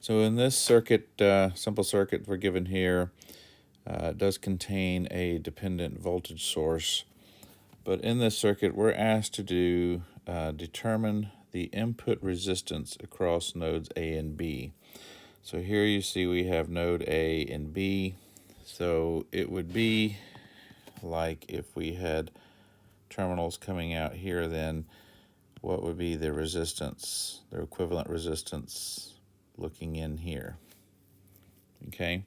So in this circuit, simple circuit we're given here, it does contain a dependent voltage source. But in this circuit, we're asked to determine the input resistance across nodes A and B. So here you see we have node A and B. So it would be like if we had terminals coming out here, then what would be the resistance, their equivalent resistance looking in here? Okay,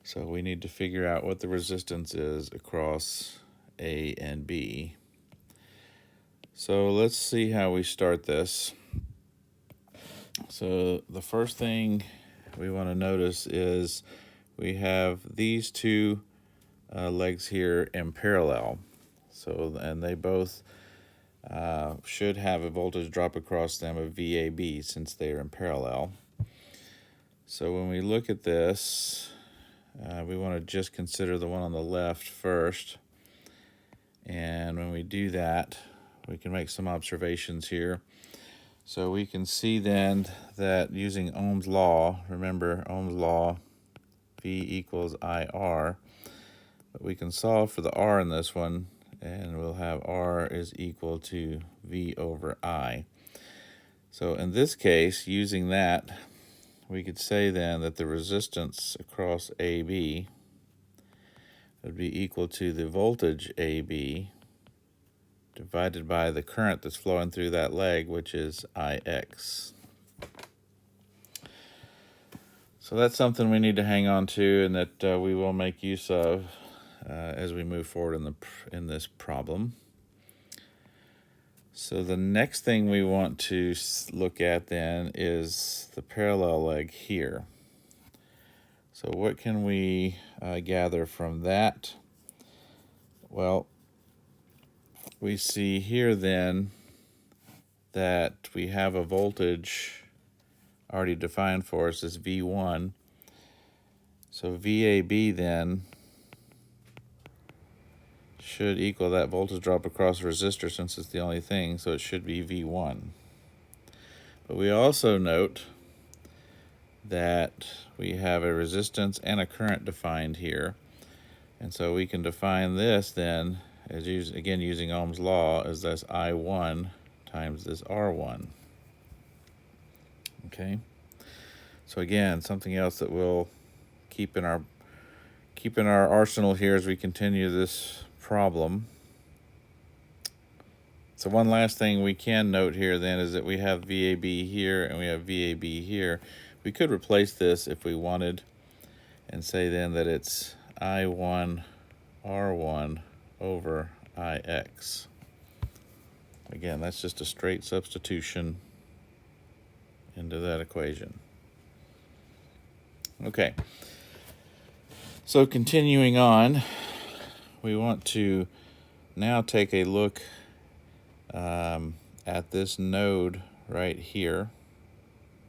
so we need to figure out what the resistance is across A and B. So let's see how we start this. So the first thing we want to notice is we have these two legs here in parallel. So, and they both should have a voltage drop across them of VAB since they are in parallel. So when we look at this, we want to just consider the one on the left first. And when we do that, we can make some observations here. So we can see then that using Ohm's law, remember Ohm's law, V equals IR, but we can solve for the R in this one, and we'll have R is equal to V over I. So in this case, using that, we could say then that the resistance across AB would be equal to the voltage AB divided by the current that's flowing through that leg, which is IX. So that's something we need to hang on to, and that we will make use of as we move forward in this problem. So the next thing we want to look at then is the parallel leg here. So what can we gather from that? Well, we see here then that we have a voltage already defined for us as V1. So VAB then should equal that voltage drop across the resistor since it's the only thing, so it should be V1. But we also note that we have a resistance and a current defined here. And so we can define this then as again using Ohm's law as this I1 times this R1. Okay. So again, something else that we'll keep in our arsenal here as we continue this problem. So one last thing we can note here then is that we have VAB here and we have VAB here. We could replace this if we wanted and say then that it's I1 R1 over IX. Again, that's just a straight substitution into that equation. Okay, so continuing on, we want to now take a look at this node right here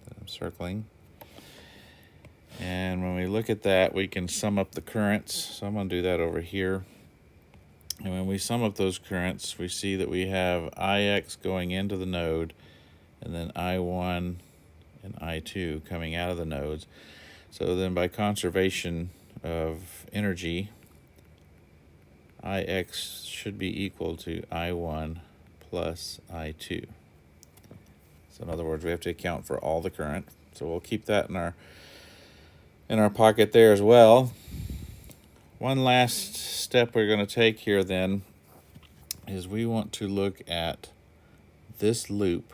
that I'm circling. And when we look at that, we can sum up the currents. So I'm going to do that over here. And when we sum up those currents, we see that we have IX going into the node, and then I1 and I2 coming out of the nodes. So then by conservation of energy, IX should be equal to I1 plus I2. So in other words, we have to account for all the current. So we'll keep that in our pocket there as well. One last step we're going to take here then is we want to look at this loop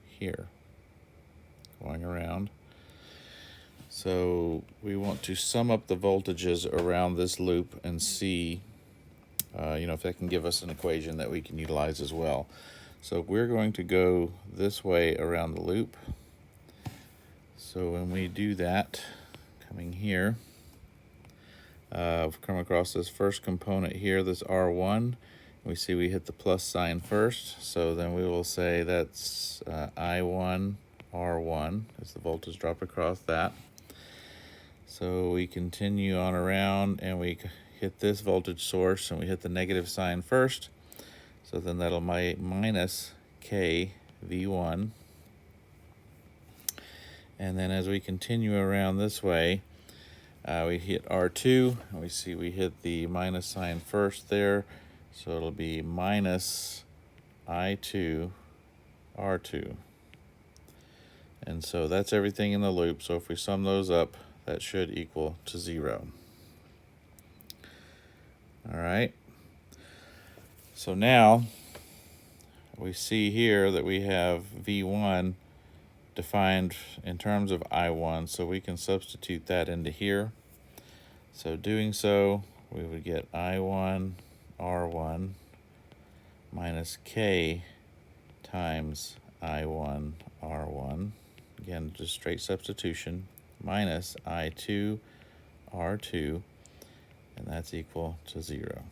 here going around. So we want to sum up the voltages around this loop and see if that can give us an equation that we can utilize as well. So we're going to go this way around the loop. So when we do that, coming here, we've come across this first component here, this R1. We see we hit the plus sign first, so then we will say that's I1 R1 as the voltage drop across that. So we continue on around and we hit this voltage source and we hit the negative sign first. So then that'll minus K V1. And then as we continue around this way, we hit R2, and we see we hit the minus sign first there, so it'll be minus I2 R2. And so that's everything in the loop, so if we sum those up, that should equal to 0. All right, so now we see here that we have V1 defined in terms of I1, so we can substitute that into here. So doing so, we would get I1 R1 minus K times I1 R1, again just straight substitution, minus I2 R2, and that's equal to 0.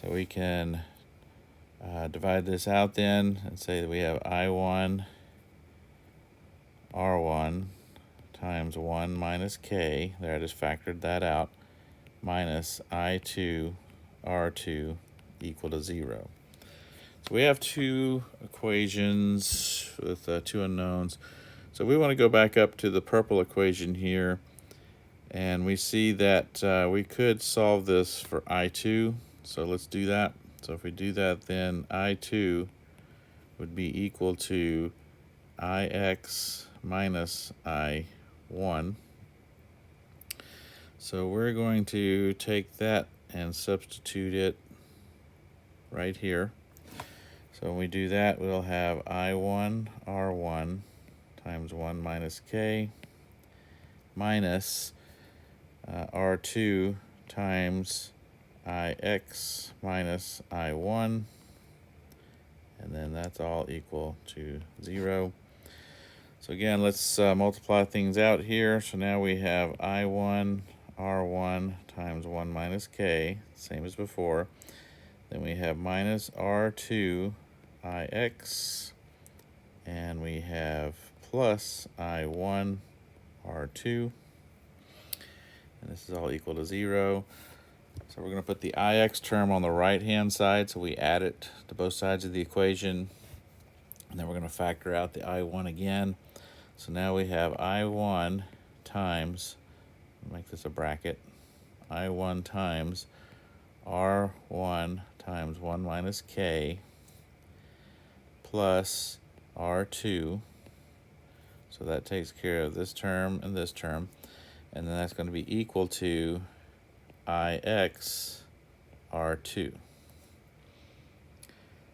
So we can divide this out then and say that we have I1 R1 times 1 minus K, there I just factored that out, minus I2 R2 equal to 0. So we have two equations with two unknowns. So we want to go back up to the purple equation here, and we see that we could solve this for I2. So let's do that. So if we do that, then I2 would be equal to IX minus I1. So we're going to take that and substitute it right here. So when we do that, we'll have I1 R1 times 1 minus K minus R2 times IX minus I1, and then that's all equal to 0. So again, let's multiply things out here. So now we have I1 R1 times 1 minus K, same as before. Then we have minus R2 IX, and we have plus I1 R2, and this is all equal to 0. So we're going to put the IX term on the right-hand side, so we add it to both sides of the equation, and then we're going to factor out the I1 again. So now we have I1 times, make this a bracket, I1 times R1 times 1 minus K plus R2. So that takes care of this term and this term. And then that's going to be equal to IX R2.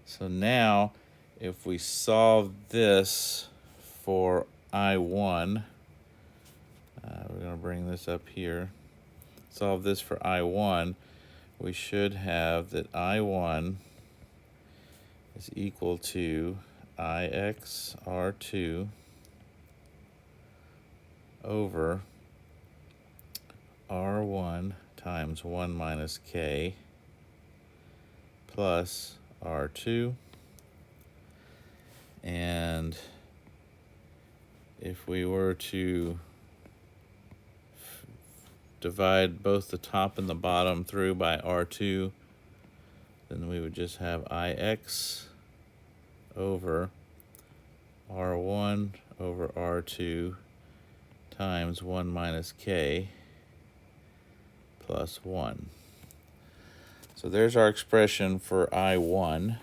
So now, if we solve this for I1, we're going to bring this up here. Solve this for I1, we should have that I1 is equal to IX R2 over R1 times 1 minus K plus R2. And if we were to divide both the top and the bottom through by R2, then we would just have IX over R1 over R2 times 1 minus K plus 1. So there's our expression for I1.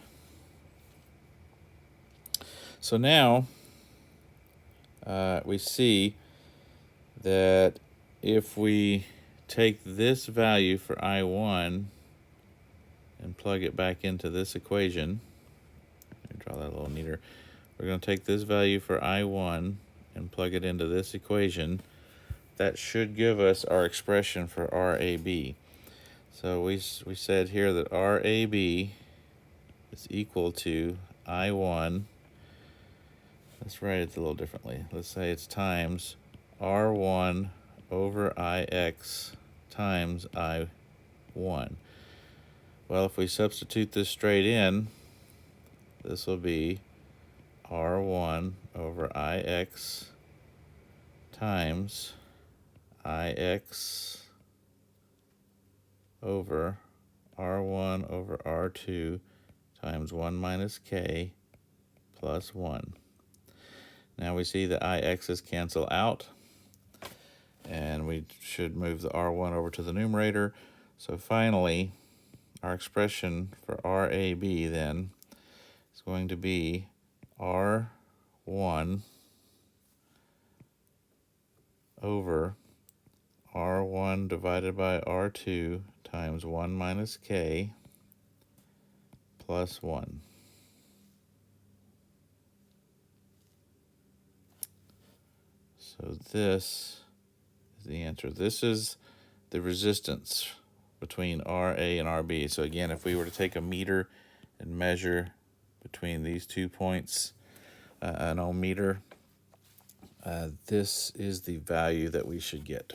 So now we see that if we take this value for I1 and plug it back into this equation, let me draw that a little neater. We're going to take this value for I1 and plug it into this equation. That should give us our expression for RAB. So we said here that RAB is equal to I1. Let's write it a little differently. Let's say it's times R1 over IX times I1. Well, if we substitute this straight in, this will be R1 over IX times IX over R1 over R2 times 1 minus K plus 1. Now we see the I-X's cancel out, and we should move the R1 over to the numerator. So finally, our expression for RAB then is going to be R1 over R1 divided by R2 times 1 minus K plus 1. So this is the answer. This is the resistance between RA and RB. So again, if we were to take a meter and measure between these 2 points, an ohm meter, this is the value that we should get.